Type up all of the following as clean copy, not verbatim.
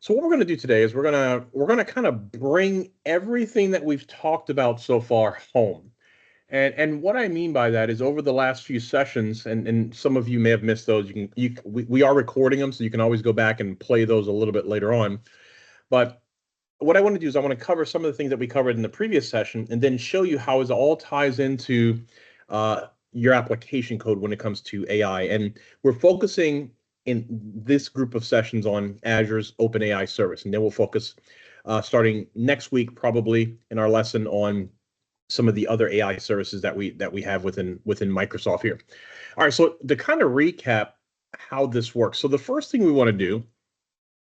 So what we're going to do today is we're gonna kind of bring everything that we've talked about so far home. And what I mean by that is over the last few sessions, and some of you may have missed those. We are recording them, so you can always go back and play those a little bit later on. But what I want to do is I want to cover some of the things that we covered in the previous session, and then show you how it all ties into your application code when it comes to AI. And we're focusing in this group of sessions on Azure's OpenAI service, and then we'll focus starting next week probably in our lesson on some of the other AI services that we have within Microsoft here. All right, so to kind of recap how this works. So the first thing we want to do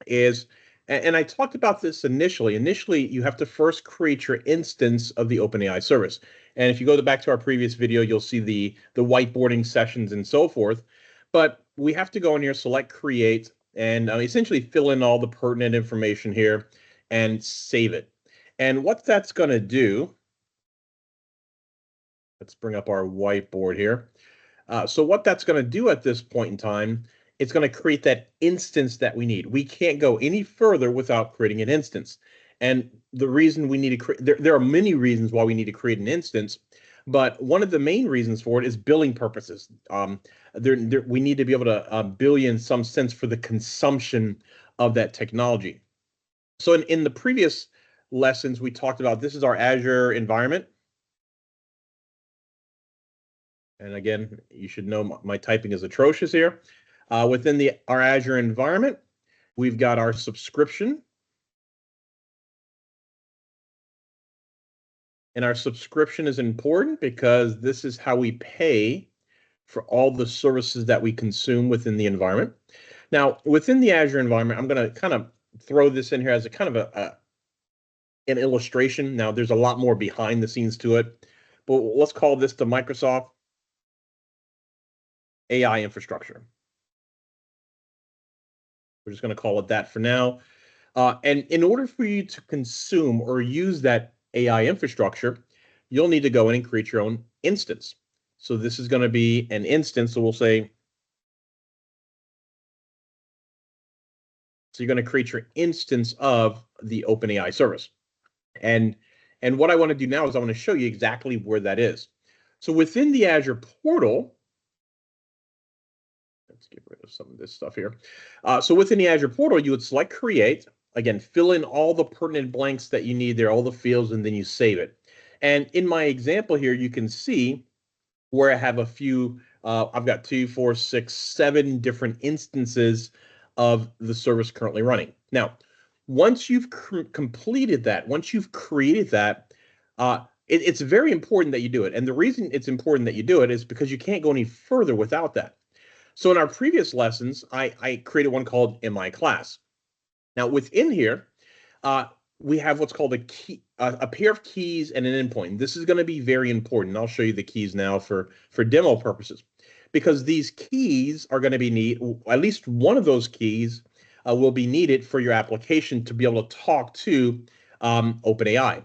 is, and I talked about this initially. Initially, you have to first create your instance of the OpenAI service. And if you go back to our previous video, you'll see the whiteboarding sessions and so forth. But we have to go in here, select create, and essentially fill in all the pertinent information here and save it. And what that's going to do, let's bring up our whiteboard here. So what that's going to do at this point in time, it's going to create that instance that we need. We can't go any further without creating an instance. And the reason we need to create, there are many reasons why we need to create an instance, but one of the main reasons for it is billing purposes. We need to be able to bill you in some sense for the consumption of that technology. So in the previous lessons, we talked about this is our Azure environment. And again, you should know my typing is atrocious here. Within our Azure environment, we've got our subscription. And our subscription is important because this is how we pay for all the services that we consume within the environment. Now, within the Azure environment, I'm going to kind of throw this in here as a kind of an illustration. Now, there's a lot more behind the scenes to it, but let's call this the Microsoft AI infrastructure. We're just going to call it that for now. And in order for you to consume or use that AI infrastructure, you'll need to go in and create your own instance. So this is going to be an instance. So we'll say, so you're going to create your instance of the OpenAI service. And what I want to do now is I want to show you exactly where that is. So within the Azure portal, let's get rid of some of this stuff here. So within the Azure portal, you would select create. Again, fill in all the pertinent blanks that you need there, all the fields, and then you save it. And in my example here, you can see where I have a few, I've got 2, 4, 6, 7 different instances of the service currently running. Now, once you've completed that, once you've created that, it's very important that you do it. And the reason it's important that you do it is because you can't go any further without that. So in our previous lessons, I created one called MI class. Now within here, we have what's called a pair of keys and an endpoint. This is going to be very important. I'll show you the keys now for demo purposes, because these keys are going to be needed. At least one of those keys will be needed for your application to be able to talk to OpenAI.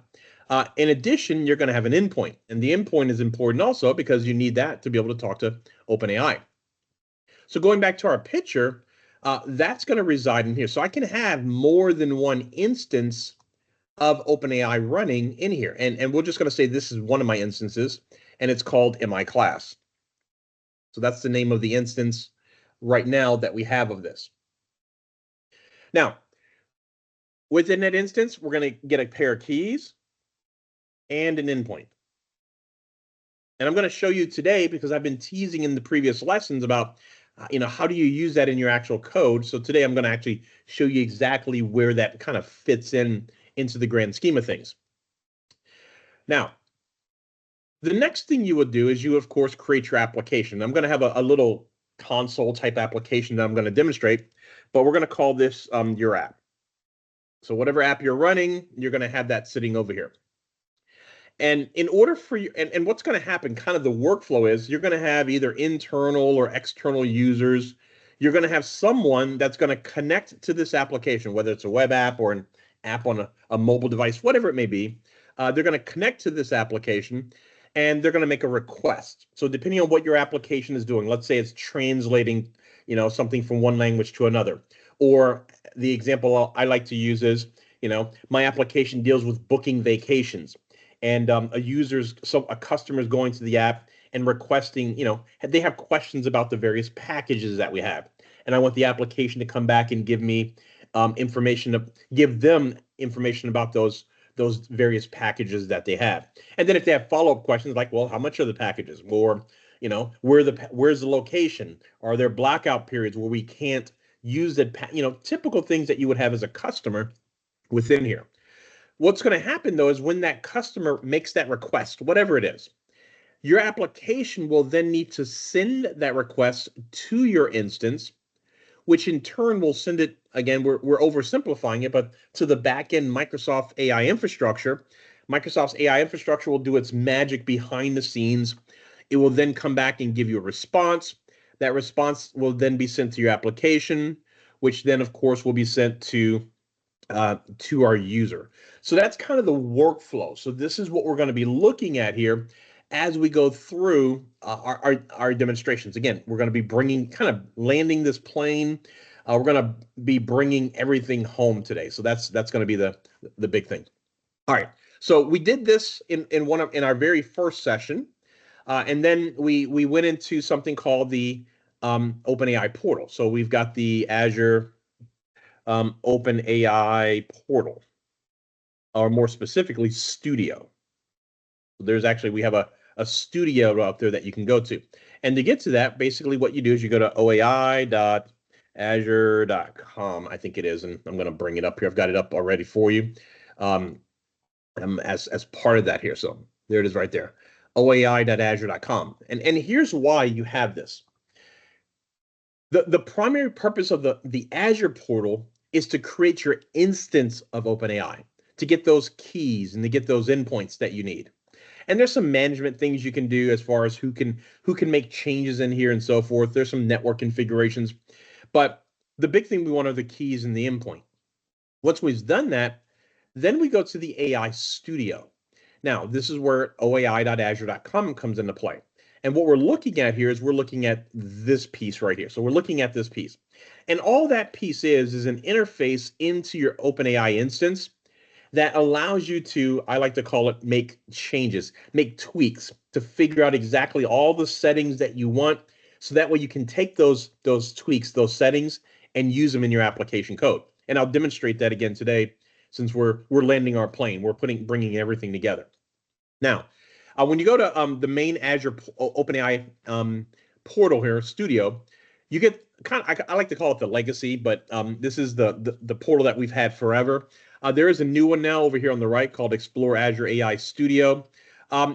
In addition, you're going to have an endpoint, and the endpoint is important also because you need that to be able to talk to OpenAI. So going back to our picture, that's going to reside in here. So I can have more than one instance of OpenAI running in here. And we're just going to say this is one of my instances, and it's called MI class. So that's the name of the instance right now that we have of this. Now, within that instance, we're going to get a pair of keys and an endpoint. And I'm going to show you today, because I've been teasing in the previous lessons about how do you use that in your actual code? So today I'm going to actually show you exactly where that kind of fits into the grand scheme of things. Now, the next thing you would do is you, of course, create your application. I'm going to have a little console type application that I'm going to demonstrate, but we're going to call this your app. So whatever app you're running, you're going to have that sitting over here. And in order for you, and what's going to happen, kind of the workflow is you're going to have either internal or external users. You're going to have someone that's going to connect to this application, whether it's a web app or an app on a mobile device, whatever it may be. They're going to connect to this application, and they're going to make a request. So depending on what your application is doing, let's say it's translating something from one language to another. Or the example I like to use is, my application deals with booking vacations, and a customer is going to the app and requesting, they have questions about the various packages that we have, and I want the application to come back and give them information about those various packages that they have. And then if they have follow-up questions like, well, how much are the packages? Or, where's the location? Are there blackout periods where we can't use it? Typical things that you would have as a customer within here. What's going to happen though is when that customer makes that request, whatever it is, your application will then need to send that request to your instance, which in turn will send it, again, we're oversimplifying it, but to the back-end Microsoft AI infrastructure. Microsoft's AI infrastructure will do its magic behind the scenes. It will then come back and give you a response. That response will then be sent to your application, which then, of course, will be sent to our user. So that's kind of the workflow. So this is what we're going to be looking at here as we go through our demonstrations. Again, we're going to be landing this plane. We're going to be bringing everything home today. So that's going to be the big thing. All right. So we did this in our very first session, and then we went into something called the OpenAI portal. So we've got the Azure OpenAI portal, or more specifically, Studio. We have a studio out there that you can go to. And to get to that, basically what you do is you go to oai.azure.com, I think it is, and I'm going to bring it up here. I've got it up already for you as part of that here. So there it is right there, oai.azure.com. And here's why you have this. The primary purpose of the Azure portal is to create your instance of OpenAI, to get those keys and to get those endpoints that you need. And there's some management things you can do as far as who can make changes in here and so forth. There's some network configurations, but the big thing we want are the keys and the endpoint. Once we've done that, then we go to the AI Studio. Now, this is where oai.azure.com comes into play. And what we're looking at here is we're looking at this piece right here. So we're looking at this piece. And all that piece is an interface into your OpenAI instance that allows you to, I like to call it, make changes, make tweaks to figure out exactly all the settings that you want. So that way you can take those tweaks, those settings, and use them in your application code. And I'll demonstrate that again today, since we're landing our plane. We're bringing everything together. Now, when you go to the main Azure OpenAI portal here, Studio, you get I like to call it the legacy, but this is the portal that we've had forever. There is a new one now over here on the right called Explore Azure AI Studio.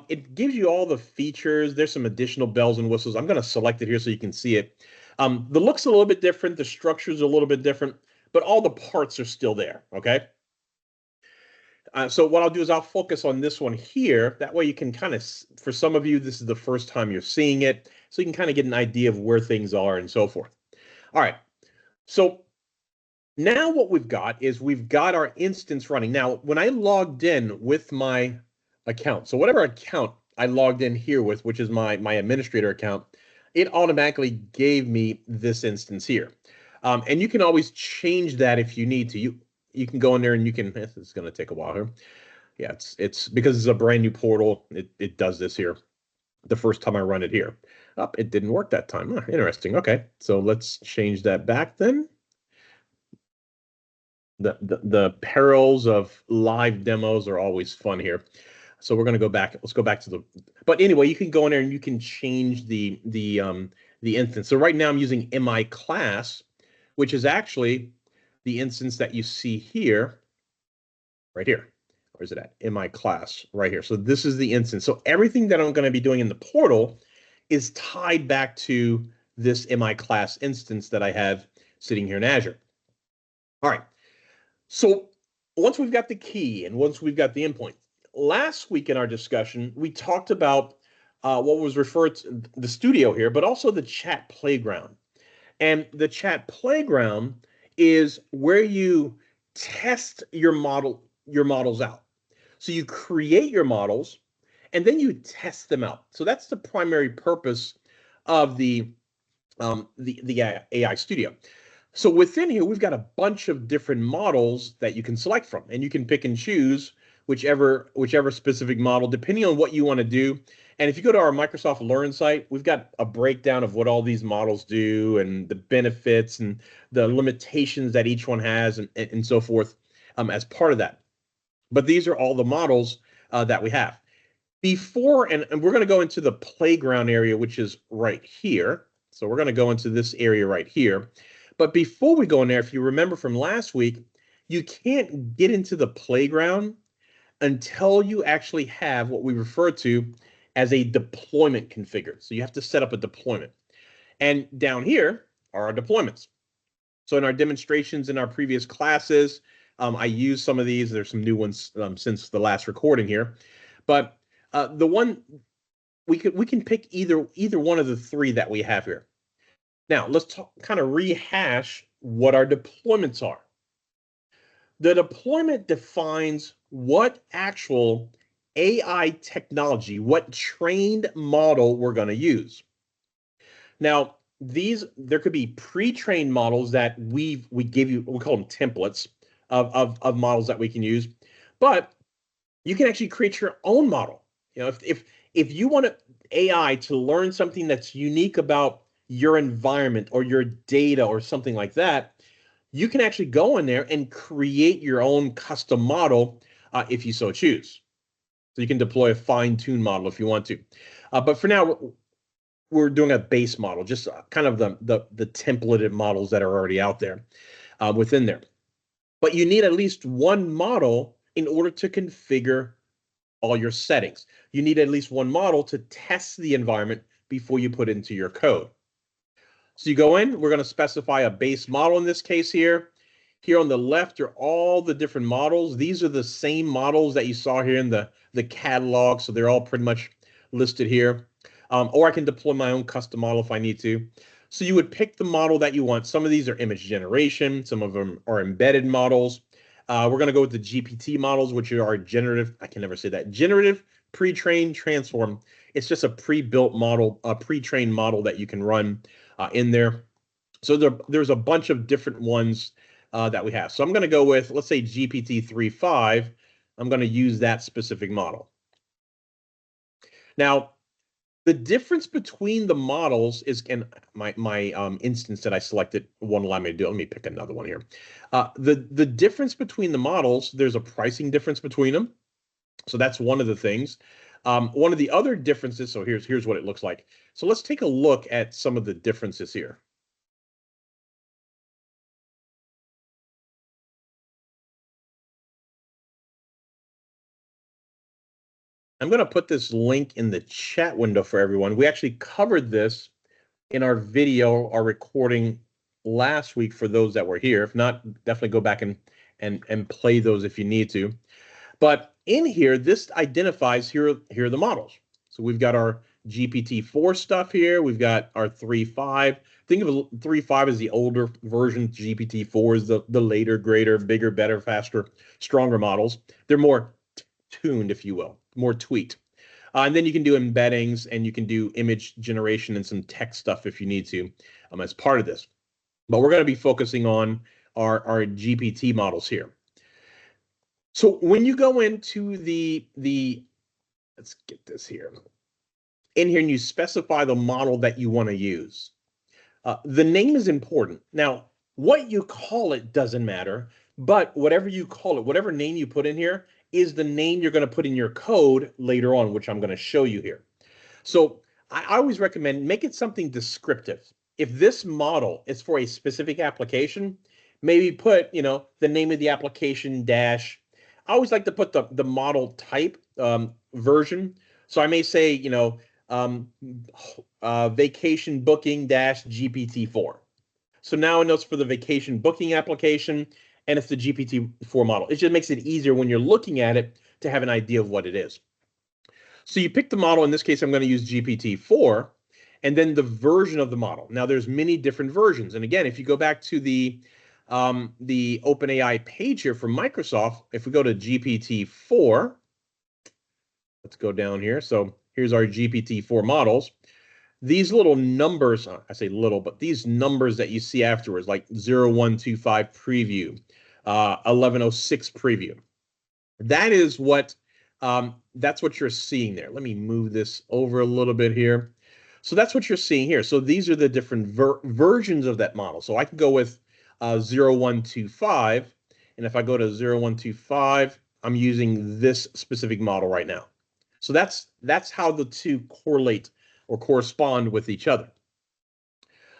It gives you all the features. There's some additional bells and whistles. I'm going to select it here so you can see it. The look's a little bit different. The structure's a little bit different, but all the parts are still there, okay? So what I'll do is I'll focus on this one here. That way you can kind of, for some of you, this is the first time you're seeing it, so you can kind of get an idea of where things are and so forth. All right, so now what we've got is we've got our instance running. Now, when I logged in with my account, so whatever account I logged in here with, which is my administrator account, it automatically gave me this instance here. And you can always change that if you need to. You can go in there and you can, it's going to take a while here. Yeah, it's because it's a brand new portal. It does this here the first time I run it here. It didn't work that time. Interesting. Okay, so let's change that back then. The perils of live demos are always fun here. So we're going to go back. Let's go back to but anyway, you can go in there and you can change the instance. So right now I'm using MI class, which is actually the instance that you see here, right here. Where's it at? MI class, right here. So this is the instance. So everything that I'm going to be doing in the portal is tied back to this MI class instance that I have sitting here in Azure. All right. So once we've got the key and once we've got the endpoint, last week in our discussion, we talked about what was referred to the studio here, but also the chat playground. And the chat playground is where you test your models out. So you create your models and then you test them out. So that's the primary purpose of the the AI Studio. So within here, we've got a bunch of different models that you can select from, and you can pick and choose whichever specific model, depending on what you want to do. And if you go to our Microsoft Learn site, we've got a breakdown of what all these models do and the benefits and the limitations that each one has and so forth as part of that. But these are all the models that we have. Before, and we're going to go into the playground area, which is right here. So we're going to go into this area right here. But before we go in there, if you remember from last week, you can't get into the playground until you actually have what we refer to as a deployment configured. So you have to set up a deployment. And down here are our deployments. So in our demonstrations in our previous classes, I used some of these. There's some new ones since the last recording here. But the one we can pick either one of the three that we have here. Now let's kind of rehash what our deployments are. The deployment defines what actual AI technology, what trained model we're going to use. Now, there could be pre-trained models that we give you, we call them templates of models that we can use, but you can actually create your own model. You know, if you want AI to learn something that's unique about your environment or your data or something like that, you can actually go in there and create your own custom model if you so choose. So you can deploy a fine-tuned model if you want to. But for now, we're doing a base model, just kind of the templated models that are already out there within there. But you need at least one model in order to configure all your settings. You need at least one model to test the environment before you put it into your code. So you go in, we're going to specify a base model in this case here. Here on the left are all the different models. These are the same models that you saw here in the catalog, so they're all pretty much listed here. Or I can deploy my own custom model if I need to. So you would pick the model that you want. Some of these are image generation. Some of them are embedded models. We're going to go with the GPT models, which are generative. I can never say that. Generative pre-trained transform. It's just a pre-built model, a pre-trained model that you can run in there. So there's a bunch of different ones that we have. So I'm going to go with, let's say GPT 3.5. I'm going to use that specific model. Now, the difference between the models is, and my instance that I selected won't allow me to do it. Let me pick another one here. The difference between the models, there's a pricing difference between them. So that's one of the things. One of the other differences, so here's what it looks like. So let's take a look at some of the differences here. I'm going to put this link in the chat window for everyone. We actually covered this in our video, our recording last week for those that were here. If not, definitely go back and play those if you need to. But in here, this identifies here are the models. So we've got our GPT-4 stuff here. We've got our 3.5. Think of 3.5 as the older version. GPT-4 is the later, greater, bigger, better, faster, stronger models. They're more tuned, if you will, more tweaked. And then you can do embeddings and you can do image generation and some text stuff if you need to as part of this. But we're going to be focusing on our GPT models here. So when you go into the let's get this here. In here and you specify the model that you want to use. The name is important. Now, what you call it doesn't matter, but whatever you call it, whatever name you put in here is the name you're going to put in your code later on, which I'm going to show you here. So I always recommend make it something descriptive. If this model is for a specific application, maybe put, the name of the application dash. I always like to put the model type version. So I may say, vacation booking dash GPT-4. So now it knows for the vacation booking application, and it's the GPT-4 model. It just makes it easier when you're looking at it to have an idea of what it is. So you pick the model. In this case, I'm going to use GPT-4, and then the version of the model. Now, there's many different versions. And again, if you go back to the OpenAI page here from Microsoft, if we go to GPT-4, let's go down here. So here's our GPT-4 models. these little numbers, I say little, but these numbers that you see afterwards, like 0125 preview, 1106 preview, that is what that's what you're seeing there. Let me move this over a little bit here. So that's what you're seeing here. So these are the different versions of that model. So I can go with 0125, and if I go to 0125, I'm using this specific model right now. So that's how the two correlate or correspond with each other.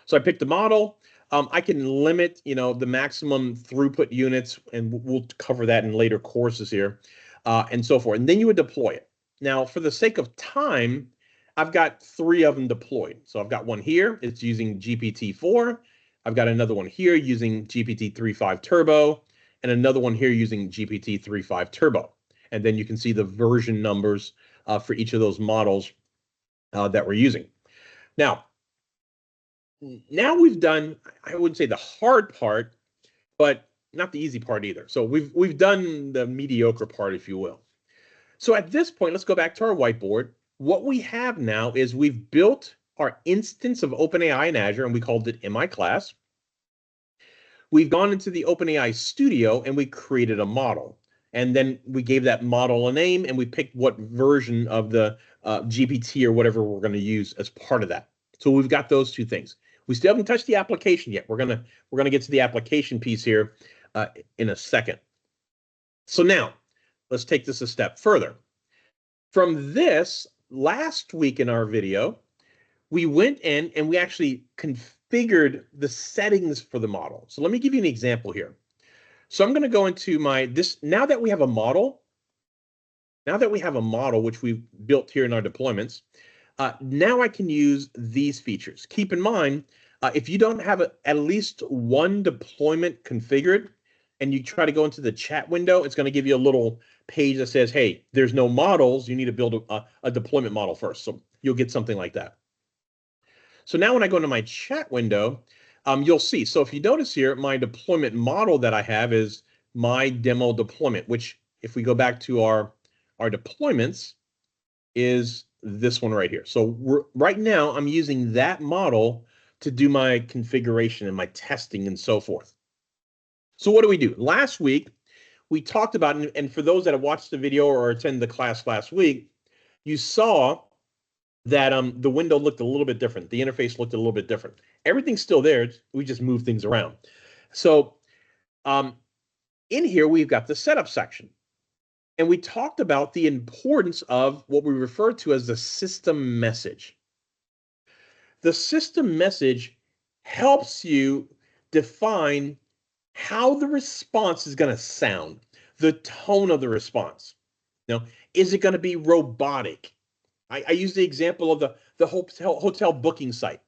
So I picked the model. I can limit, the maximum throughput units, and we'll cover that in later courses here, and so forth. And then you would deploy it. Now, for the sake of time, I've got 3 of them deployed. So I've got one here. It's using GPT-4. I've got another one here using GPT-3.5 Turbo, and another one here using GPT-3.5 Turbo. And then you can see the version numbers for each of those models that we're using. Now we've done, I wouldn't say the hard part, but not the easy part either. So we've done the mediocre part, if you will. So at this point, let's go back to our whiteboard. What we have now is we've built our instance of OpenAI in Azure, and we called it MI class. We've gone into the OpenAI Studio, and we created a model. And then we gave that model a name, and we picked what version of the GPT or whatever we're going to use as part of that. So we've got those 2 things. We still haven't touched the application yet. We're gonna get to the application piece here in a second. So now let's take this a step further. From this, last week in our video, we went in and we actually configured the settings for the model. So let me give you an example here. So I'm going to go into now that we have a model, which we've built here in our deployments, now I can use these features. Keep in mind, if you don't have at least one deployment configured and you try to go into the chat window, it's going to give you a little page that says, hey, there's no models. You need to build a deployment model first. So you'll get something like that. So now when I go into my chat window, you'll see. So if you notice here, my deployment model that I have is my demo deployment, which if we go back to our deployments is this one right here. So right now I'm using that model to do my configuration and my testing and so forth. So what do we do? Last week, we talked about, and for those that have watched the video or attended the class last week, you saw that the window looked a little bit different. The interface looked a little bit different. Everything's still there. We just move things around. So in here, we've got the setup section. And we talked about the importance of what we refer to as the system message. The system message helps you define how the response is going to sound, the tone of the response. Now, is it going to be robotic? I use the example of the hotel booking site.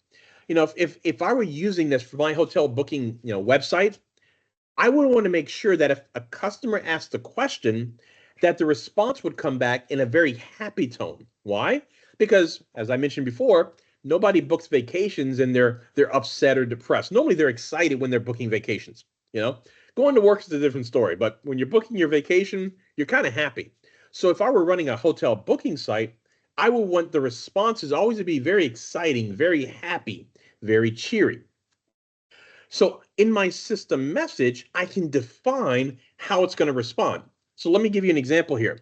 If I were using this for my hotel booking website, I would want to make sure that if a customer asked a question, that the response would come back in a very happy tone. Why? Because, as I mentioned before, nobody books vacations and they're upset or depressed. Normally, they're excited when they're booking vacations. Going to work is a different story, but when you're booking your vacation, you're kind of happy. So if I were running a hotel booking site, I would want the responses always to be very exciting, very happy, very cheery. So in my system message, I can define how it's going to respond. So let me give you an example here.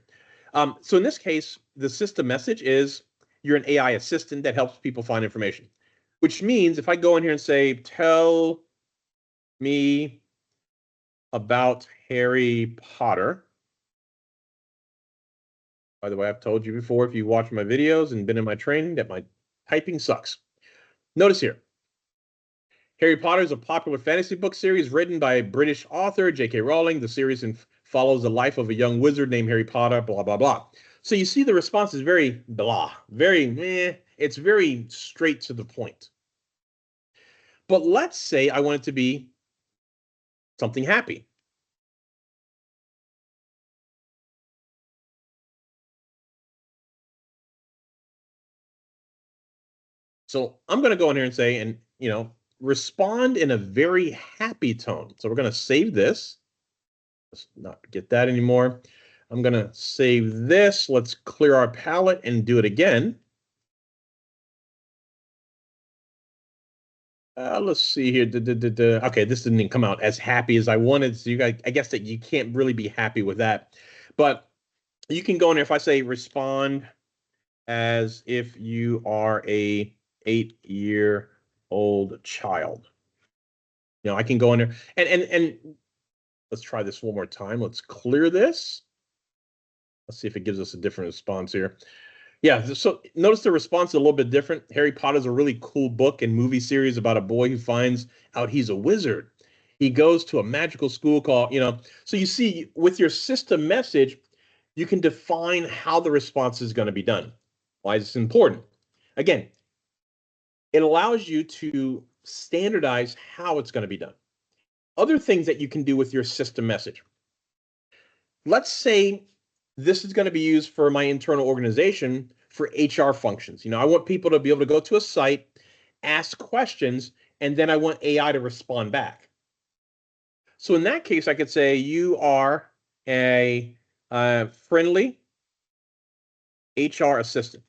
So in this case, the system message is you're an AI assistant that helps people find information, which means if I go in here and say, tell me about Harry Potter. By the way, I've told you before, if you watch my videos and been in my training, that my typing sucks. Notice here, Harry Potter is a popular fantasy book series written by a British author, J.K. Rowling. The series follows the life of a young wizard named Harry Potter, blah, blah, blah. So you see the response is very blah, very meh. It's very straight to the point. But let's say I want it to be something happy. So I'm going to go in here and say, and respond in a very happy tone. So we're going to save this. Let's not get that anymore. I'm going to save this. Let's clear our palette and do it again. Let's see here. Okay, this didn't come out as happy as I wanted. So you guys, I guess that you can't really be happy with that. But you can go in there. If I say respond as if you are a 8-year-old child, I can go in there and let's try this one more time. Let's clear this. Let's see if it gives us a different response here. Yeah, so notice the response is a little bit different. Harry Potter is a really cool book and movie series about a boy who finds out he's a wizard. He goes to a magical school called, so you see with your system message, you can define how the response is going to be done. Why is this important? Again, it allows you to standardize how it's going to be done. Other things that you can do with your system message. Let's say this is going to be used for my internal organization for HR functions. I want people to be able to go to a site, ask questions, and then I want AI to respond back. So in that case, I could say you are a friendly HR assistant.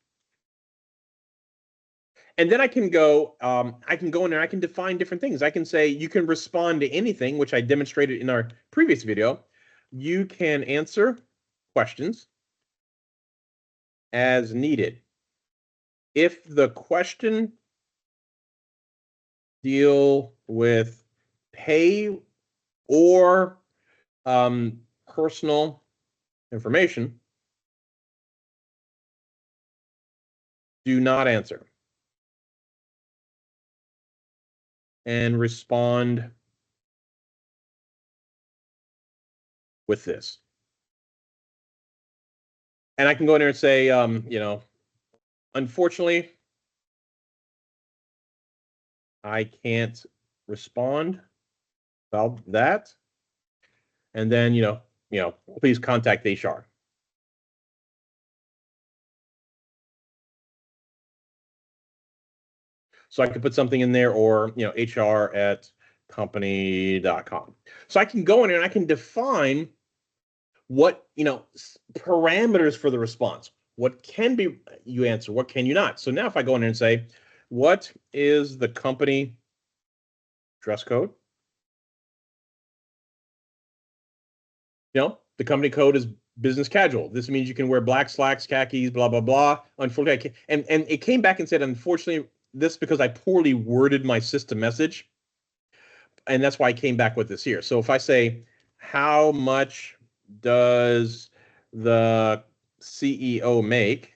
And then I can go in there, I can define different things. I can say you can respond to anything, which I demonstrated in our previous video. You can answer questions as needed. If the question deal with pay or personal information, do not answer. And respond with this. And I can go in there and say, unfortunately, I can't respond about that. And then, please contact HR. So I could put something in there, or, HR@company.com. So I can go in there and I can define what, parameters for the response. What can be you answer, what can you not? So now if I go in there and say, what is the company dress code? The company code is business casual. This means you can wear black slacks, khakis, blah, blah, blah. Unfortunately, and it came back and said, unfortunately, this because I poorly worded my system message. And that's why I came back with this here. So if I say, how much does the CEO make?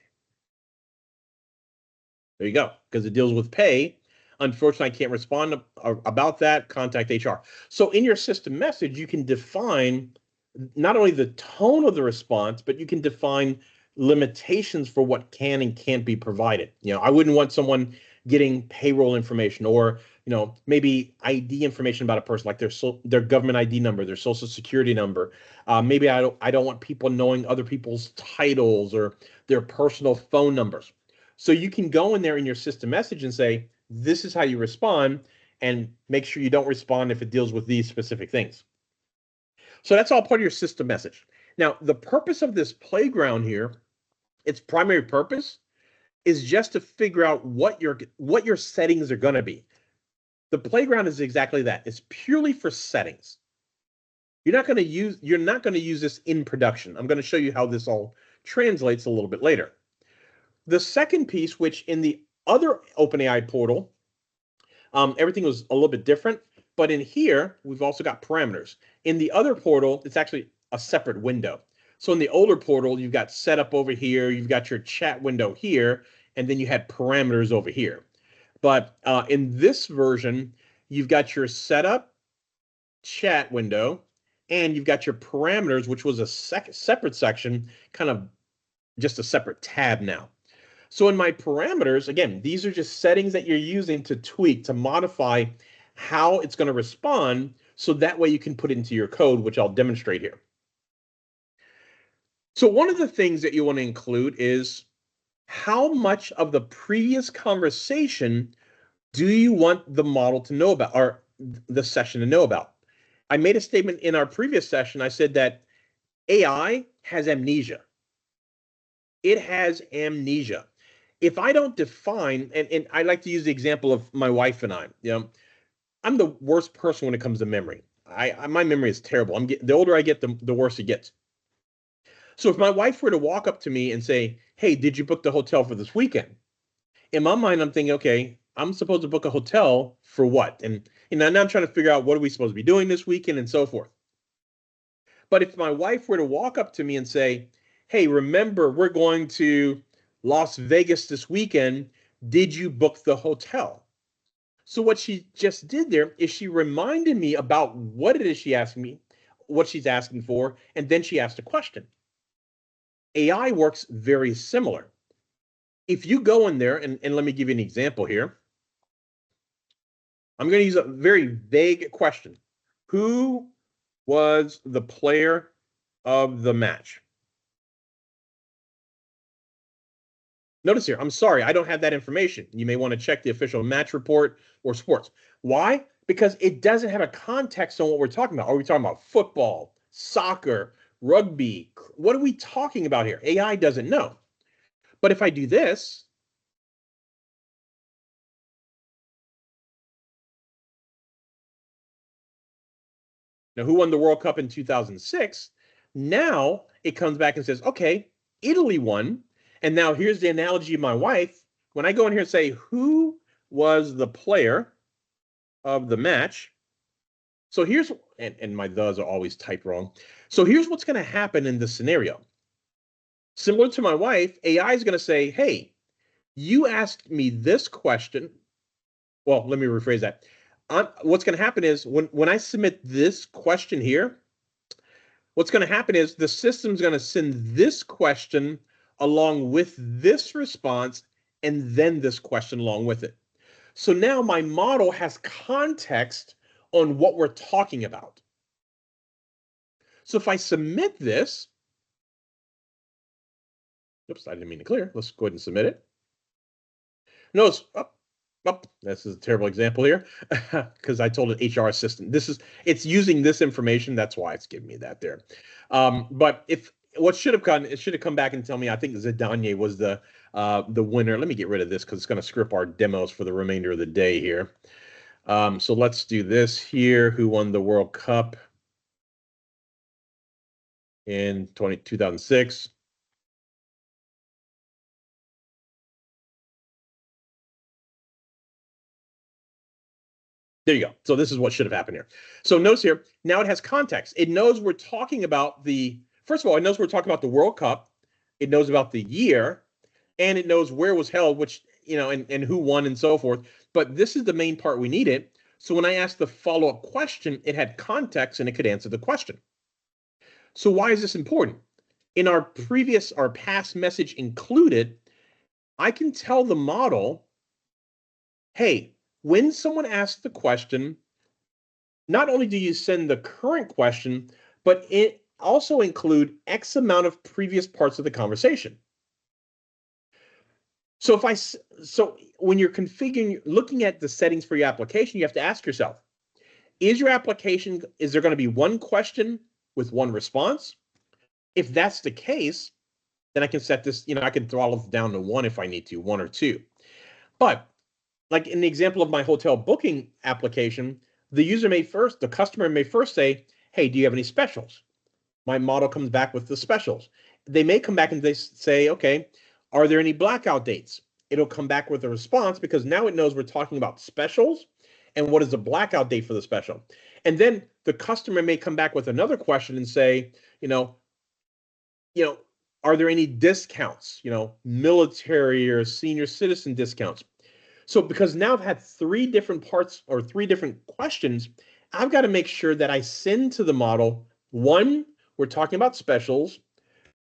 There you go, because it deals with pay. Unfortunately, I can't respond about that. Contact HR. So in your system message, you can define not only the tone of the response, but you can define limitations for what can and can't be provided. I wouldn't want someone getting payroll information or, maybe ID information about a person, like their government ID number, their social security number. Maybe I don't want people knowing other people's titles or their personal phone numbers. So you can go in there in your system message and say, this is how you respond, and make sure you don't respond if it deals with these specific things. So that's all part of your system message. Now, the purpose of this playground here, its primary purpose is just to figure out what your settings are going to be. The playground is exactly that. It's purely for settings. You're not going to use this in production. I'm going to show you how this all translates a little bit later. The second piece, which in the other OpenAI portal, everything was a little bit different. But in here, we've also got parameters. In the other portal, it's actually a separate window. So in the older portal, you've got setup over here, you've got your chat window here, and then you had parameters over here. But in this version, you've got your setup chat window, and you've got your parameters, which was a separate section, kind of just a separate tab now. So in my parameters, again, these are just settings that you're using to tweak, to modify how it's going to respond, so that way you can put it into your code, which I'll demonstrate here. So one of the things that you want to include is how much of the previous conversation do you want the model to know about, or the session to know about? I made a statement in our previous session. I said that AI has amnesia. It has amnesia. if I don't define, and I like to use the example of my wife and I, I'm the worst person when it comes to memory. My memory is terrible. The older I get, the worse it gets. So if my wife were to walk up to me and say, "Hey, did you book the hotel for this weekend?" In my mind, I'm thinking, okay, I'm supposed to book a hotel for what? And now I'm trying to figure out what are we supposed to be doing this weekend and so forth. But if my wife were to walk up to me and say, "Hey, remember, we're going to Las Vegas this weekend. Did you book the hotel?" So what she just did there is she reminded me about what it is she asked me, what she's asking for, and then she asked a question. AI works very similar. If you go in there, and let me give you an example here. I'm going to use a very vague question. Who was the player of the match? Notice here, I'm sorry, I don't have that information. You may want to check the official match report or sports. Why? Because it doesn't have a context on what we're talking about. Are we talking about football, soccer, rugby? What are we talking about here? AI doesn't know. But if I do this, now who won the World Cup in 2006? Now it comes back and says, okay, Italy won. And now here's the analogy of my wife. When I go in here and say, who was the player of the match? So here's, and my thes are always typed wrong. So here's what's going to happen in this scenario. Similar to my wife, AI is going to say, hey, you asked me this question. Well, let me rephrase that. What's going to happen is when I submit this question here, what's going to happen is the system's going to send this question along with this response and then this question along with it. So now my model has context on what we're talking about. So if I submit this, oops, I didn't mean to clear. Let's go ahead and submit it. Notice, this is a terrible example here because I told an HR assistant. It's using this information. That's why it's giving me that there. But what should have come, it should have come back and tell me, I think Zidane was the winner. Let me get rid of this because it's going to script our demos for the remainder of the day here. So let's do this here. Who won the World Cup in 2006? There you go. So this is what should have happened here. So notice here, now it has context. It knows we're talking about first of all, it knows we're talking about the World Cup. It knows about the year, and it knows where it was held, which, and who won and so forth. But this is the main part we needed. So when I asked the follow-up question, it had context and it could answer the question. So why is this important? In our past message included, I can tell the model, hey, when someone asks the question, not only do you send the current question, but it also include X amount of previous parts of the conversation. So when you're configuring, looking at the settings for your application, you have to ask yourself, is there going to be one question with one response? If that's the case, then I can set this, I can throttle it down to 1 if I need to, 1 or 2. But like in the example of my hotel booking application, the customer may first say, hey, do you have any specials? My model comes back with the specials. They may come back and they say, okay, are there any blackout dates? It'll come back with a response because now it knows we're talking about specials and what is the blackout date for the special. And then the customer may come back with another question and say, are there any discounts, military or senior citizen discounts? So because now I've had 3 different parts or 3 different questions, I've got to make sure that I send to the model, 1, we're talking about specials,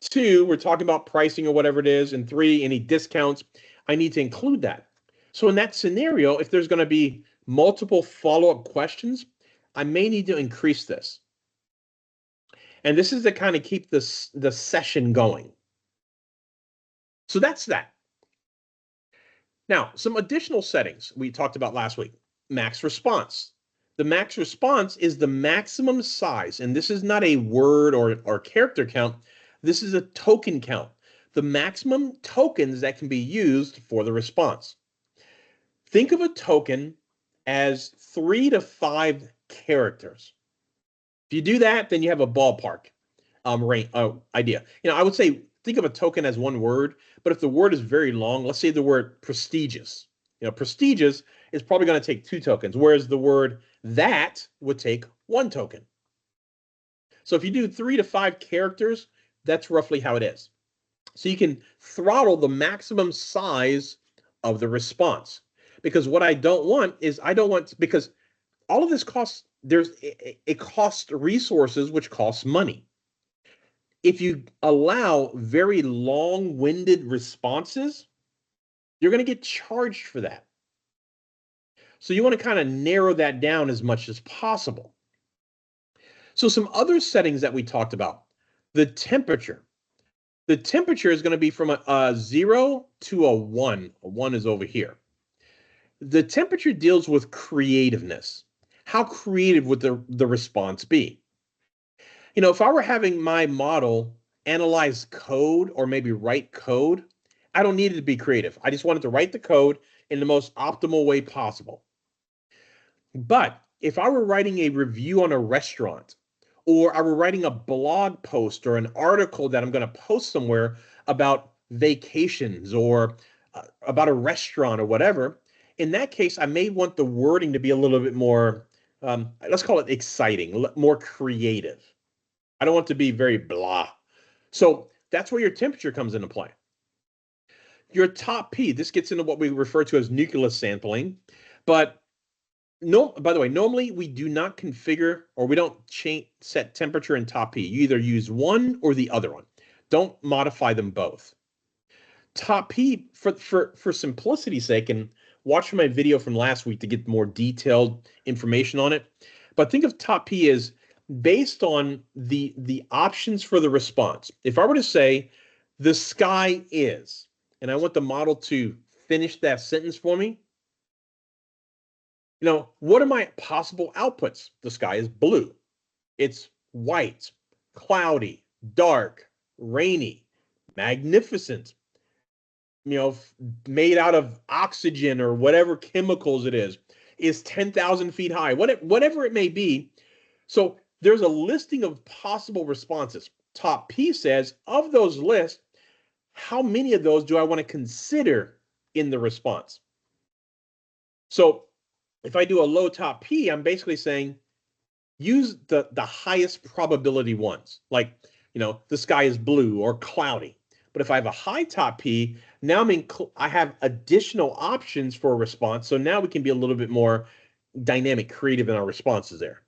2, we're talking about pricing or whatever it is, and 3, any discounts. I need to include that. So in that scenario, if there's going to be multiple follow-up questions, I may need to increase this. And this is to kind of keep the session going. So that's that. Now, some additional settings we talked about last week. Max response. The max response is the maximum size, and this is not a word or character count. This is a token count. the maximum tokens that can be used for the response. Think of a token as 3 to 5 characters. If you do that, then you have a ballpark idea. I would say think of a token as one word, but if the word is very long, let's say the word prestigious. Prestigious is probably going to take 2 tokens, whereas the word that would take 1 token. So if you do 3 to 5 characters, that's roughly how it is. So you can throttle the maximum size of the response. Because what I don't want is because all of this costs, it costs resources, which costs money. If you allow very long-winded responses, you're going to get charged for that. So you want to kind of narrow that down as much as possible. So some other settings that we talked about, the temperature. The temperature is going to be from a 0 to a 1. A 1 is over here. The temperature deals with creativeness. How creative would the response be? If I were having my model analyze code or maybe write code, I don't need it to be creative. I just want it to write the code in the most optimal way possible. But if I were writing a review on a restaurant, or I were writing a blog post or an article that I'm going to post somewhere about vacations or about a restaurant or whatever, in that case, I may want the wording to be a little bit more, let's call it exciting, more creative. I don't want it to be very blah. So that's where your temperature comes into play. Your top P, this gets into what we refer to as nucleus sampling, but no, by the way, normally we do not configure or we don't set temperature and top P. You either use one or the other one. Don't modify them both. Top P, for simplicity's sake, and watch my video from last week to get more detailed information on it. But think of top P as based on the options for the response. If I were to say, the sky is, and I want the model to finish that sentence for me, what are my possible outputs? The sky is blue. It's white, cloudy, dark, rainy, magnificent, made out of oxygen or whatever chemicals it is 10,000 feet high, whatever it may be. So there's a listing of possible responses. Top P says, of those lists, how many of those do I want to consider in the response? So if I do a low top P, I'm basically saying use the highest probability ones, like, the sky is blue or cloudy. But if I have a high top P, now I have additional options for a response. So now we can be a little bit more dynamic, creative in our responses there.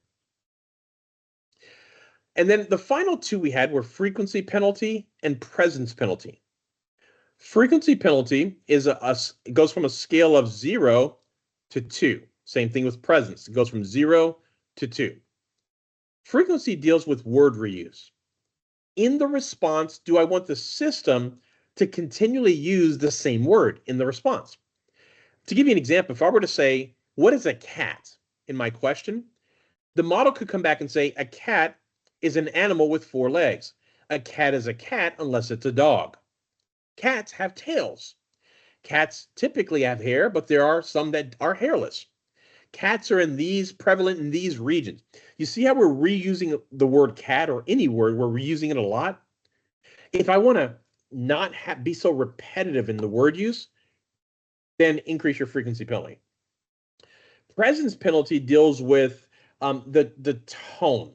And then the final 2 we had were frequency penalty and presence penalty. Frequency penalty is it goes from a scale of 0 to 2. Same thing with presence. It goes from 0 to 2. Frequency deals with word reuse. In the response, do I want the system to continually use the same word in the response? To give you an example, if I were to say, what is a cat in my question, the model could come back and say, a cat is an animal with 4 legs. A cat is a cat unless it's a dog. Cats have tails. Cats typically have hair, but there are some that are hairless. Cats are prevalent in these regions. You see how we're reusing the word cat, or any word, we're reusing it a lot? If I want to not be so repetitive in the word use, then increase your frequency penalty. Presence penalty deals with the tone.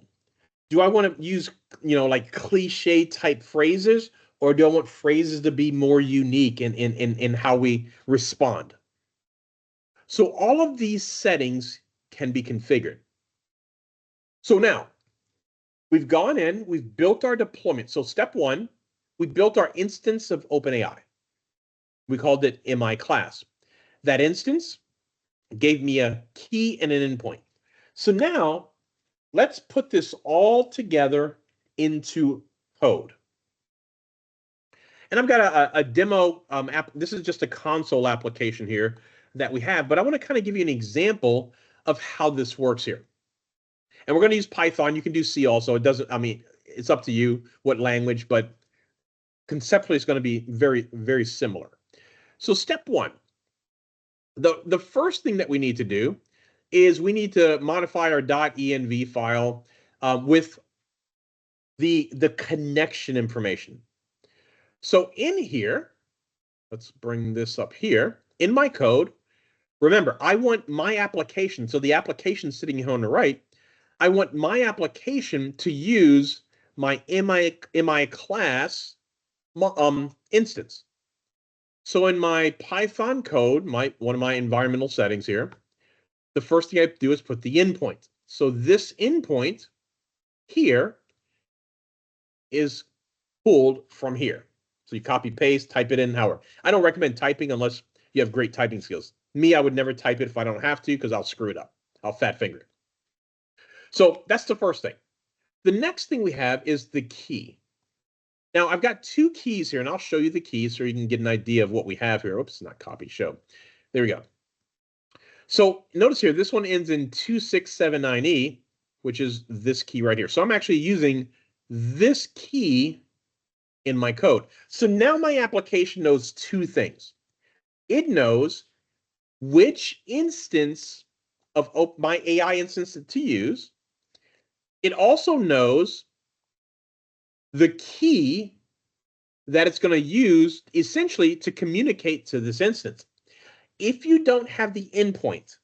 Do I want to use, like cliche type phrases, or do I want phrases to be more unique in how we respond? So all of these settings can be configured. So now we've gone in, we've built our deployment. So step 1, we built our instance of OpenAI. We called it MI class. That instance gave me a key and an endpoint. So now let's put this all together into code. And I've got a demo app. This is just a console application here that we have, but I want to kind of give you an example of how this works here. And we're going to use Python. You can do C also. It doesn't, it's up to you what language, but conceptually it's going to be very, very similar. So step one, the first thing that we need to do is we need to modify our .env file with the connection information. So in here, let's bring this up here. In my code, remember, I want my application, so the application sitting here on the right, I want my application to use my MI class instance. So in my Python code, one of my environmental settings here, the first thing I do is put the endpoint. So this endpoint here is pulled from here. So you copy, paste, type it in, however. I don't recommend typing unless you have great typing skills. Me, I would never type it if I don't have to because I'll screw it up. I'll fat finger it. So that's the first thing. The next thing we have is the key. Now I've got two keys here, and I'll show you the keys so you can get an idea of what we have here. Oops, not copy, show. There we go. So notice here, this one ends in 2679E, which is this key right here. So I'm actually using this key in my code. So now my application knows two things. It knows which instance of my AI instance to use. It also knows the key that it's going to use essentially to communicate to this instance. If you don't have the endpoint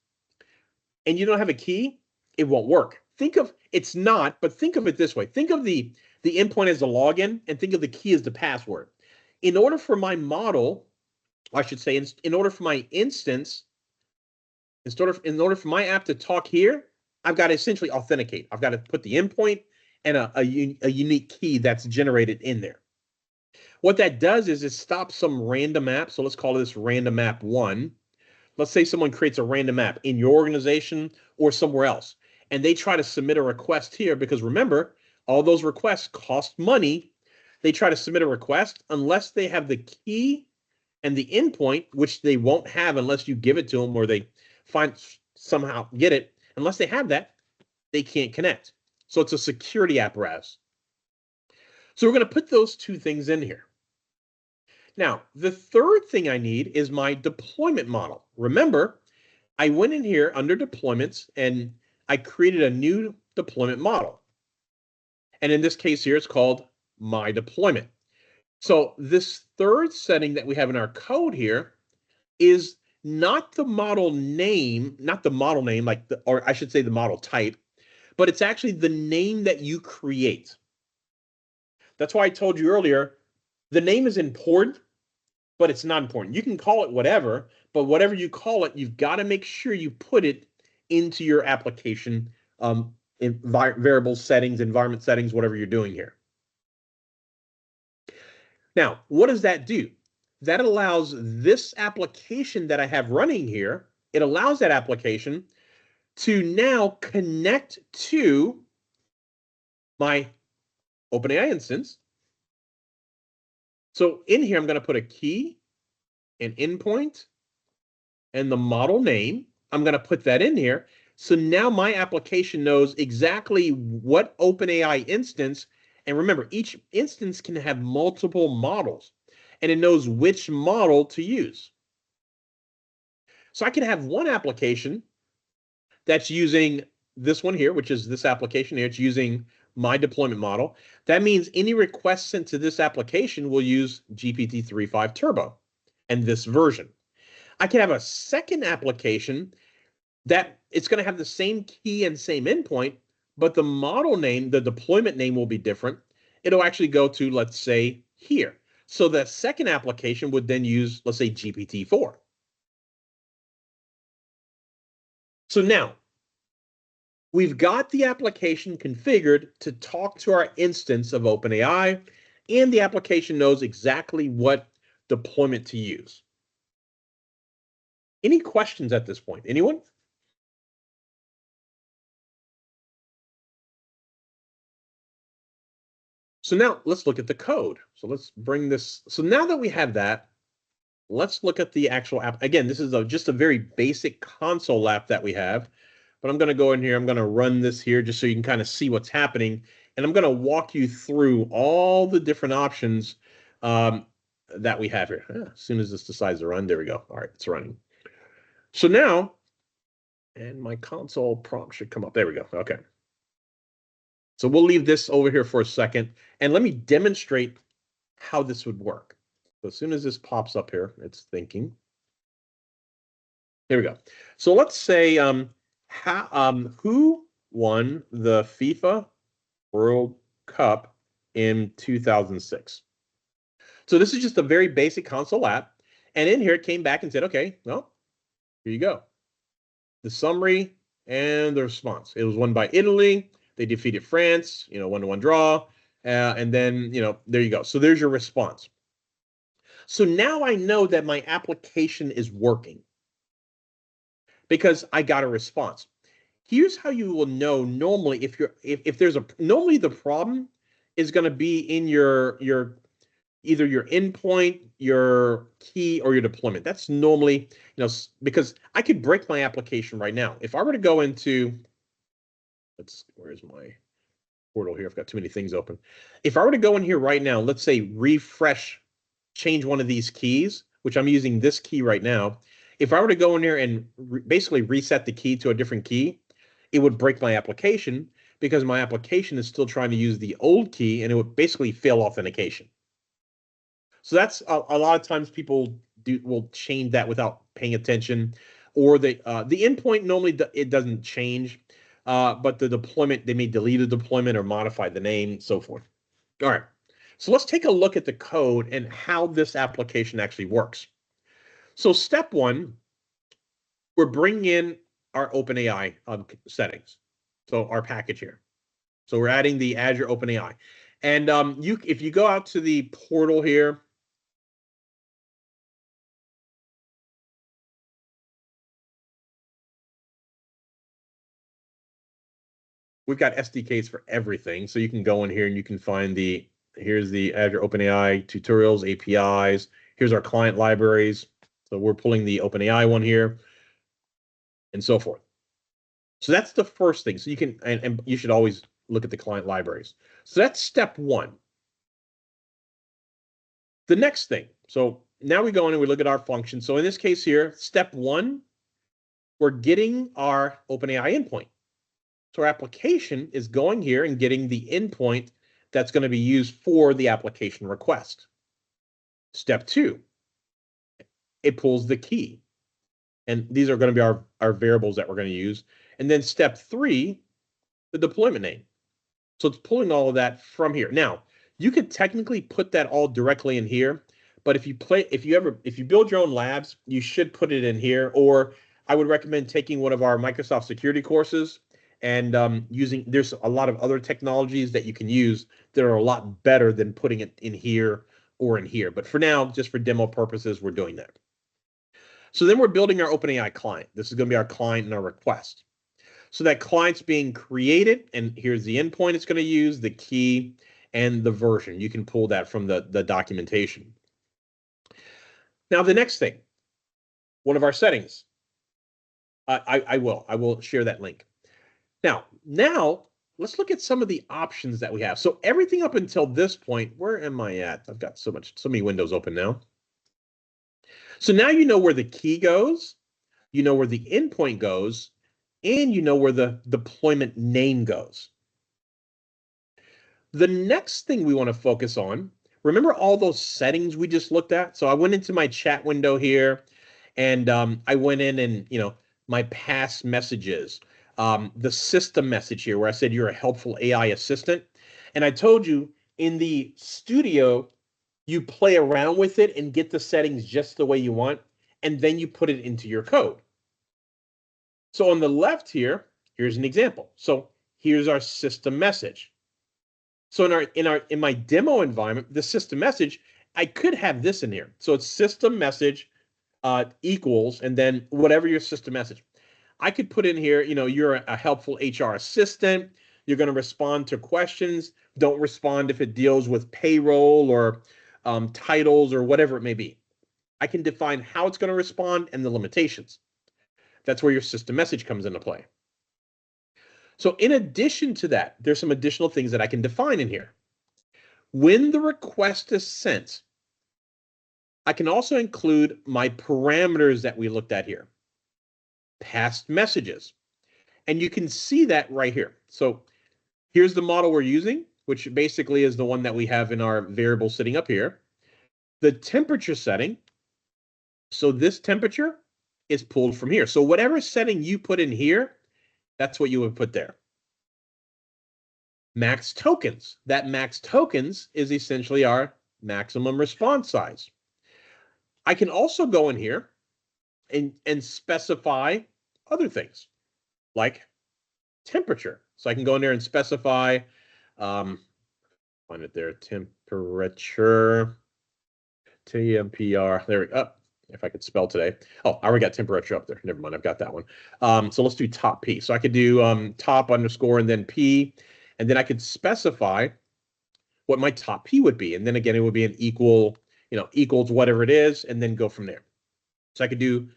and you don't have a key, it won't work. It's not, but think of it this way. Think of the endpoint as the login and think of the key as the password. In order for my model, I should say, in order for my instance, in order for my app to talk here, I've got to essentially authenticate. I've got to put the endpoint and a unique key that's generated in there. What that does is it stops some random app. So let's call this random app 1. Let's say someone creates a random app in your organization or somewhere else, and they try to submit a request here because remember, all those requests cost money. They try to submit a request unless they have the key and the endpoint, which they won't have unless you give it to them or they somehow get it. Unless they have that, they can't connect. So it's a security apparatus. So we're going to put those two things in here. Now, the third thing I need is my deployment model. Remember, I went in here under deployments and I created a new deployment model. And in this case here, it's called my deployment. So this third setting that we have in our code here is not the model name, or I should say the model type, but it's actually the name that you create. That's why I told you earlier, the name is important, but it's not important. You can call it whatever, but whatever you call it, you've got to make sure you put it into your application in variable settings, environment settings, whatever you're doing here. Now, what does that do? That allows this application that I have running here, it allows that application to now connect to my OpenAI instance. So in here, I'm going to put a key, an endpoint, and the model name. I'm going to put that in here. So now my application knows exactly what OpenAI instance, and remember, each instance can have multiple models, and it knows which model to use. So I can have one application that's using this one here, which is this application here. It's using my deployment model. That means any request sent to this application will use GPT-3.5 Turbo and this version. I can have a second application that it's going to have the same key and same endpoint, but the model name, the deployment name will be different. It'll actually go to, let's say, here. So the second application would then use, let's say, GPT-4. So now, we've got the application configured to talk to our instance of OpenAI, and the application knows exactly what deployment to use. Any questions at this point? Anyone? So now let's look at the code. So let's bring this. So now that we have that, let's look at the actual app. Again, this is just a very basic console app that we have, but I'm going to go in here. I'm going to run this here just so you can kind of see what's happening. And I'm going to walk you through all the different options that we have here. As soon as this decides to run, there we go. All right, it's running. So now, and my console prompt should come up. There we go. Okay. So we'll leave this over here for a second, and let me demonstrate how this would work. So as soon as this pops up here, it's thinking. Here we go. So let's say who won the FIFA World Cup in 2006? So this is just a very basic console app. And in here, it came back and said, okay, well, here you go. The summary and the response. It was won by Italy. They defeated France, 1-1 draw. And then, there you go. So there's your response. So now I know that my application is working because I got a response. Here's how you will know normally if there's normally the problem is going to be in your either your endpoint, your key, or your deployment. That's normally, because I could break my application right now. If I were to go into, where's my portal here? I've got too many things open. If I were to go in here right now, let's say refresh, change one of these keys, which I'm using this key right now. If I were to go in here and basically reset the key to a different key, it would break my application because my application is still trying to use the old key and it would basically fail authentication. So that's a lot of times people will change that without paying attention, or the endpoint normally it doesn't change, but the deployment, they may delete a deployment or modify the name, so forth. All right, so let's take a look at the code and how this application actually works. So step one, we're bringing in our OpenAI settings, so our package here. So we're adding the Azure OpenAI, and if you go out to the portal here. We've got SDKs for everything. So you can go in here and you can find here's the Azure OpenAI tutorials, APIs. Here's our client libraries. So we're pulling the OpenAI one here and so forth. So that's the first thing. So you can, and you should always look at the client libraries. So that's step one. The next thing. So now we go in and we look at our function. So in this case here, step one, we're getting our OpenAI endpoint. So our application is going here and getting the endpoint that's going to be used for the application request. Step two, it pulls the key. And these are going to be our variables that we're going to use. And then step three, the deployment name. So it's pulling all of that from here. Now, you could technically put that all directly in here, but if you build your own labs, you should put it in here. Or I would recommend taking one of our Microsoft security courses and there's a lot of other technologies that you can use that are a lot better than putting it in here or in here. But for now, just for demo purposes, we're doing that. So then we're building our OpenAI client. This is going to be our client and our request. So that client's being created, and here's the endpoint it's going to use, the key, and the version. You can pull that from the documentation. Now, the next thing, one of our settings. I will share that link. Now, let's look at some of the options that we have. So everything up until this point, where am I at? I've got so many windows open now. So now you know where the key goes, you know where the endpoint goes, and you know where the deployment name goes. The next thing we want to focus on, remember all those settings we just looked at? So I went into my chat window here, and I went in and, my past messages, the system message here where I said you're a helpful AI assistant. And I told you in the studio, you play around with it and get the settings just the way you want, and then you put it into your code. So on the left here, here's an example. So here's our system message. So in my demo environment, the system message, I could have this in here. So it's system message equals, and then whatever your system message. I could put in here, you're a helpful HR assistant. You're going to respond to questions. Don't respond if it deals with payroll or titles or whatever it may be. I can define how it's going to respond and the limitations. That's where your system message comes into play. So in addition to that, there's some additional things that I can define in here. When the request is sent, I can also include my parameters that we looked at here, past messages. And you can see that right here. So here's the model we're using, which basically is the one that we have in our variable sitting up here. The temperature setting, so this temperature is pulled from here. So whatever setting you put in here, that's what you would put there. Max tokens. That max tokens is essentially our maximum response size. I can also go in here and specify other things like temperature. So I can go in there and specify, find it there, temperature, TMPR. There we go. Oh, if I could spell today. Oh, I already got temperature up there. Never mind, I've got that one. So let's do top P. So I could do top underscore and then P, and then I could specify what my top P would be. And then again, it would be an equal, equals whatever it is, and then go from there. So I could do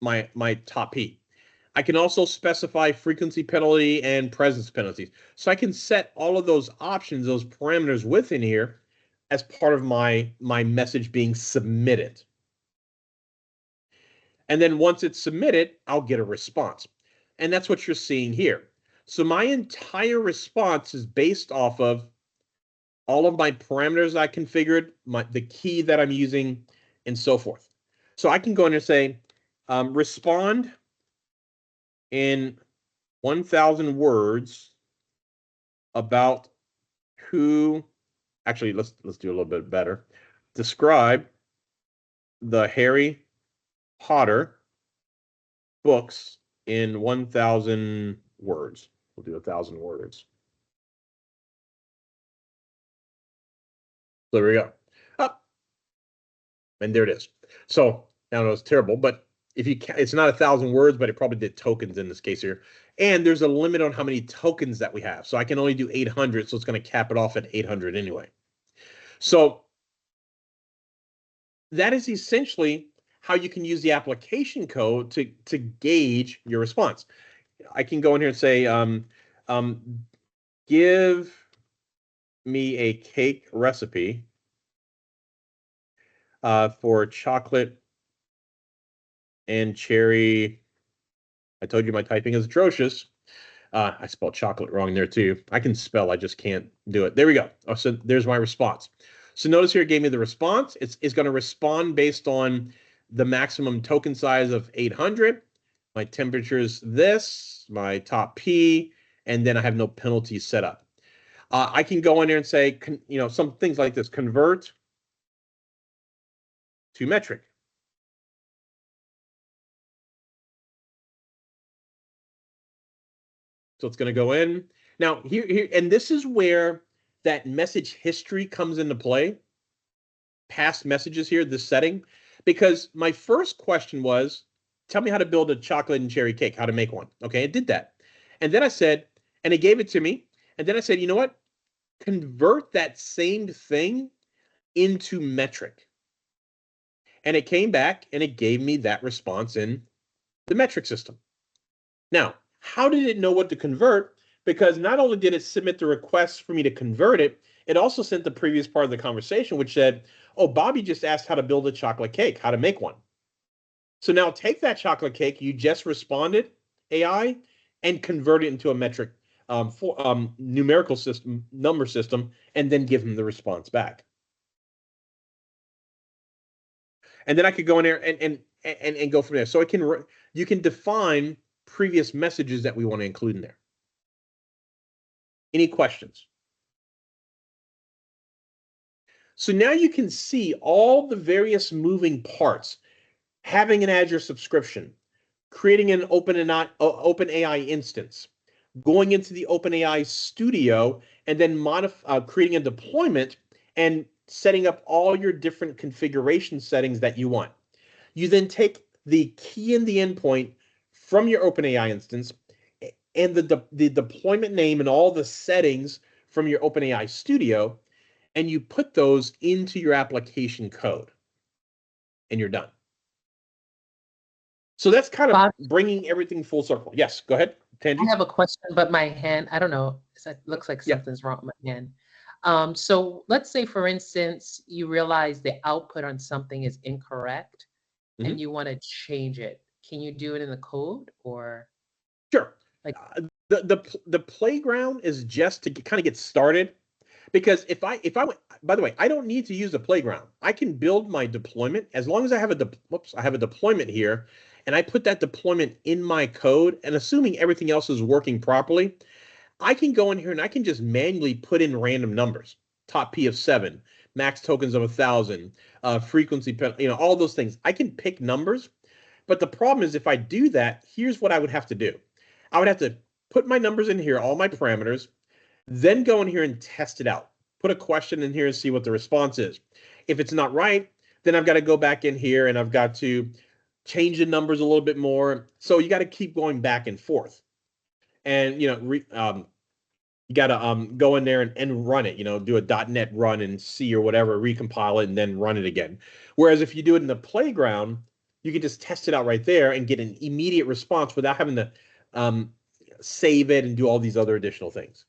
my top P. I can also specify frequency penalty and presence penalties. So I can set all of those options, those parameters within here as part of my message being submitted. And then once it's submitted, I'll get a response. And that's what you're seeing here. So my entire response is based off of all of my parameters I configured, the key that I'm using, and so forth. So I can go in and say, respond in 1,000 words about who, actually, let's do a little bit better. Describe the Harry Potter books in 1,000 words. We'll do 1,000 words. So there we go. Up. And there it is. So I know it's terrible, but if you can, it's not 1,000 words, but it probably did tokens in this case here. And there's a limit on how many tokens that we have. So I can only do 800, so it's going to cap it off at 800 anyway. So that is essentially how you can use the application code to gauge your response. I can go in here and say, give me a cake recipe for chocolate and cherry. I told you my typing is atrocious. I spelled chocolate wrong there too. I can spell, I just can't do it. There we go. Oh, so there's my response. So notice here it gave me the response. It's going to respond based on the maximum token size of 800. My temperature is this, my top P, and then I have no penalties set up. I can go in there and say, some things like this, convert to metric. So it's going to go in. Now, here, and this is where that message history comes into play. Past messages here, this setting. Because my first question was, tell me how to build a chocolate and cherry cake, how to make one. Okay, it did that. And then I said, and it gave it to me. And then I said, you know what? Convert that same thing into metric. And it came back and it gave me that response in the metric system. Now, how did it know what to convert? Because not only did it submit the request for me to convert it, it also sent the previous part of the conversation, which said, oh, Bobbie just asked how to build a chocolate cake, how to make one. So now take that chocolate cake you just responded, AI, and convert it into a metric numerical system, number system, and then give them the response back. And then I could go in there and go from there. So you can define previous messages that we want to include in there. Any questions? So now you can see all the various moving parts. Having an Azure subscription, creating an OpenAI instance, going into the OpenAI Studio, and then creating a deployment and setting up all your different configuration settings that you want. You then take the key and the endpoint from your OpenAI instance and the deployment name and all the settings from your OpenAI Studio, and you put those into your application code, and you're done. So that's kind of Bob, bringing everything full circle. Yes, go ahead, Tanji. I have a question, but my hand, I don't know. It looks like something's wrong with my hand. So let's say, for instance, you realize the output on something is incorrect and you want to change it. Can you do it in the code or Sure. like? The playground is just to kind of get started, because if I by the way, I don't need to use the playground. I can build my deployment as long as I have I have a deployment here, and I put that deployment in my code, and assuming everything else is working properly, I can go in here and I can just manually put in random numbers. Top P of 7, max tokens of 1,000, frequency, all those things. I can pick numbers, but the problem is if I do that, here's what I would have to do. I would have to put my numbers in here, all my parameters, then go in here and test it out. Put a question in here and see what the response is. If it's not right, then I've got to go back in here and I've got to change the numbers a little bit more. So you got to keep going back and forth. And you got to go in there and run it, do a .NET run and C or whatever, recompile it, and then run it again. Whereas if you do it in the playground, you can just test it out right there and get an immediate response without having to save it and do all these other additional things.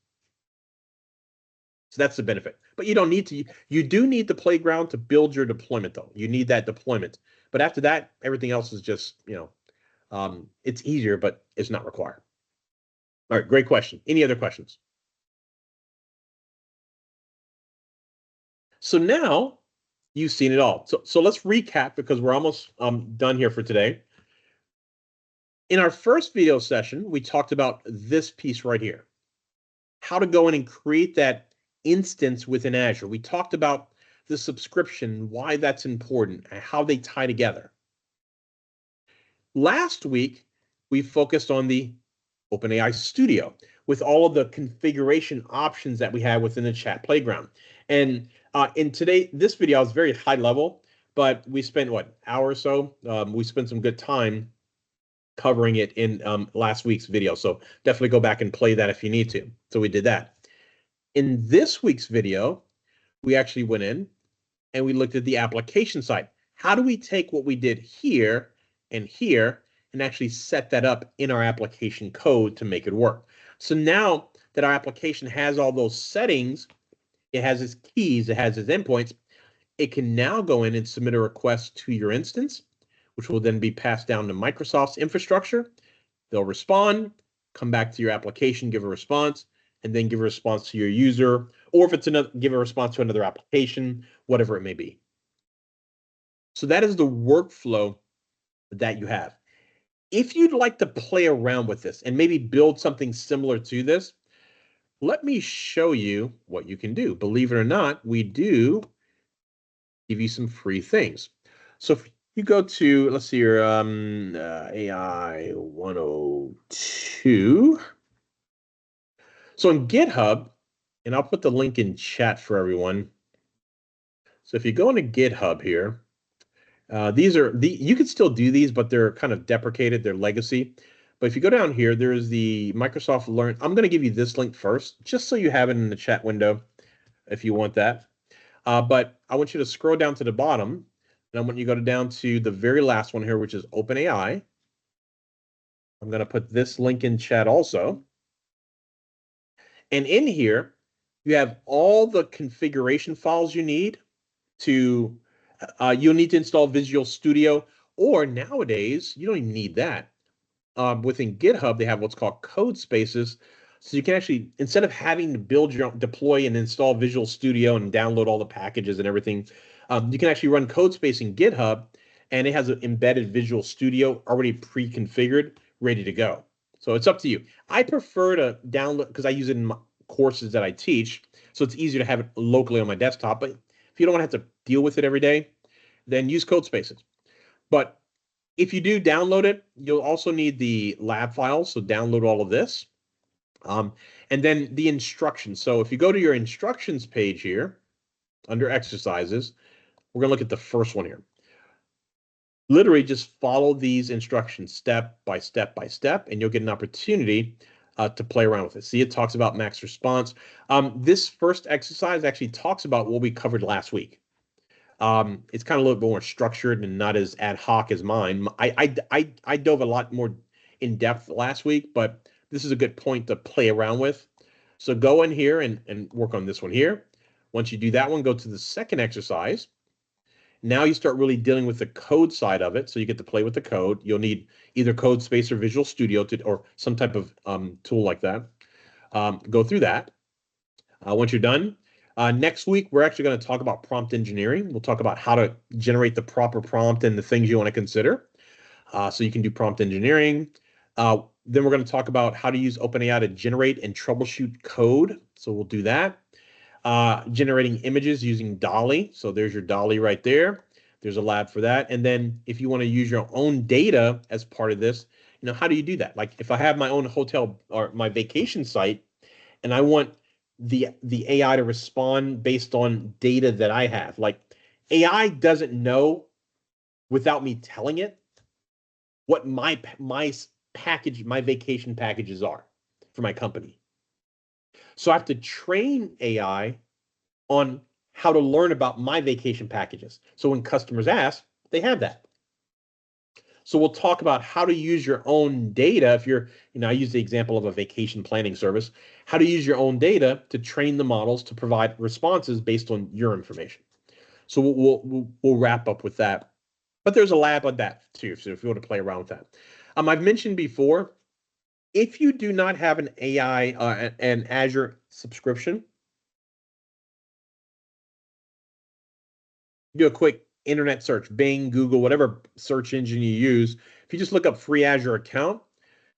So that's the benefit. But you don't need to. You do need the playground to build your deployment, though. You need that deployment. But after that, everything else is just, it's easier, but it's not required. All right, great question. Any other questions? So now you've seen it all. So let's recap because we're almost done here for today. In our first video session, we talked about this piece right here. How to go in and create that instance within Azure. We talked about the subscription, why that's important, and how they tie together. Last week, we focused on the OpenAI Studio with all of the configuration options that we have within the chat playground. And in this video, is very high level, but we spent hour or so. We spent some good time covering it in last week's video. So definitely go back and play that if you need to. So we did that. In this week's video, we actually went in and we looked at the application side. How do we take what we did here and actually set that up in our application code to make it work? So now that our application has all those settings, it has its keys, it has its endpoints, it can now go in and submit a request to your instance, which will then be passed down to Microsoft's infrastructure. They'll respond, come back to your application, give a response, and then give a response to your user, or if it's give a response to another application, whatever it may be. So that is the workflow that you have. If you'd like to play around with this and maybe build something similar to this, let me show you what you can do. Believe it or not, we do give you some free things. So if you go to, let's see here, AI 102. So in GitHub, and I'll put the link in chat for everyone. So if you go into GitHub here, you can still do these, but they're kind of deprecated, they're legacy. But if you go down here, there's the Microsoft Learn. I'm going to give you this link first, just so you have it in the chat window if you want that. But I want you to scroll down to the bottom, and I want you to go down to the very last one here, which is OpenAI. I'm going to put this link in chat also. And in here, you have all the configuration files you need to, you'll need to install Visual Studio, or nowadays, you don't even need that. Within GitHub, they have what's called code spaces. So you can actually, instead of having to build your own, deploy and install Visual Studio and download all the packages and everything, you can actually run code space in GitHub, and it has an embedded Visual Studio already pre-configured, ready to go. So it's up to you. I prefer to download because I use it in my courses that I teach, so it's easier to have it locally on my desktop. But if you don't want to have to deal with it every day, then use code spaces. But if you do download it, you'll also need the lab files, so download all of this. And then the instructions. So if you go to your instructions page here, under exercises, we're going to look at the first one here. Literally just follow these instructions step by step by step, and you'll get an opportunity to play around with it. See, it talks about max response. This first exercise actually talks about what we covered last week. It's kind of a little bit more structured and not as ad hoc as mine. I dove a lot more in depth last week, but this is a good point to play around with. So go in here and work on this one here. Once you do that one, go to the second exercise. Now you start really dealing with the code side of it. So you get to play with the code. You'll need either CodeSpace or Visual Studio or some type of tool like that. Go through that. Once you're done, next week, we're actually going to talk about prompt engineering. We'll talk about how to generate the proper prompt and the things you want to consider. So you can do prompt engineering. Then we're going to talk about how to use OpenAI to generate and troubleshoot code. So we'll do that. Generating images using DALL-E. So there's your DALL-E right there. There's a lab for that. And then if you want to use your own data as part of this, how do you do that? Like if I have my own hotel or my vacation site and I want the AI to respond based on data that I have, like AI doesn't know without me telling it what my package, my vacation packages are for my company. So I have to train AI on how to learn about my vacation packages. So when customers ask, they have that. So we'll talk about how to use your own data. If you're, I use the example of a vacation planning service, how to use your own data to train the models to provide responses based on your information. So we'll wrap up with that. But there's a lab on that too. So if you want to play around with that. I've mentioned before, if you do not have an AI and Azure subscription, do a quick internet search, Bing, Google, whatever search engine you use. If you just look up free Azure account,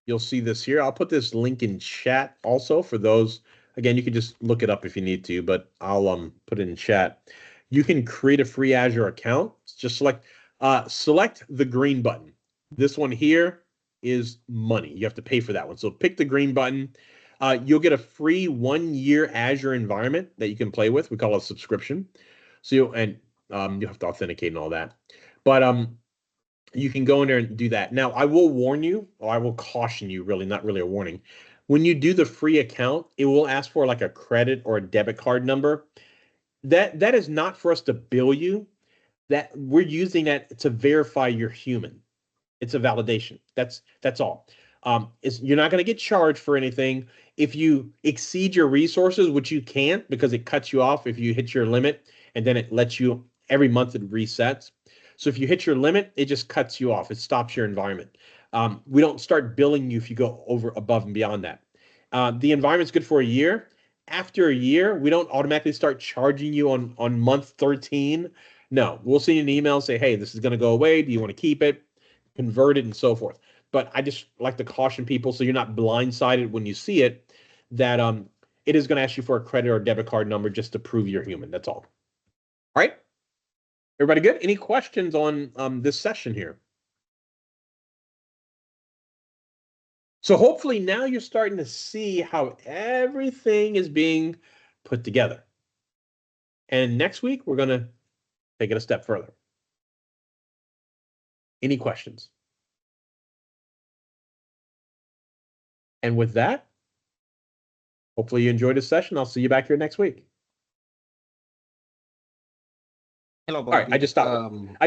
you'll see this here. I'll put this link in chat also for those. Again, you can just look it up if you need to, but I'll put it in chat. You can create a free Azure account. Just select the green button. This one here is money. You have to pay for that one. So pick the green button. You'll get a free 1-year Azure environment that you can play with. We call it a subscription. So you have to authenticate and all that. But you can go in there and do that. Now, I will warn you, or I will caution you, really, not really a warning. When you do the free account, it will ask for like a credit or a debit card number. That is not for us to bill you. That we're using that to verify you're human. It's a validation. That's all. You're not going to get charged for anything. If you exceed your resources, which you can't because it cuts you off if you hit your limit, and then it lets you every month it resets. So if you hit your limit, it just cuts you off. It stops your environment. We don't start billing you if you go over above and beyond that. The environment's good for a year. After a year, we don't automatically start charging you on month 13. No, we'll send you an email and say, hey, this is going to go away. Do you want to keep it, convert it, and so forth? But I just like to caution people so you're not blindsided when you see it, that it is going to ask you for a credit or debit card number just to prove you're human. That's all. All right. Everybody good? Any questions on this session here? So hopefully now you're starting to see how everything is being put together. And next week, we're going to take it a step further. Any questions? And with that, hopefully you enjoyed this session. I'll see you back here next week. Hello, All right, Bobbie. I just stopped.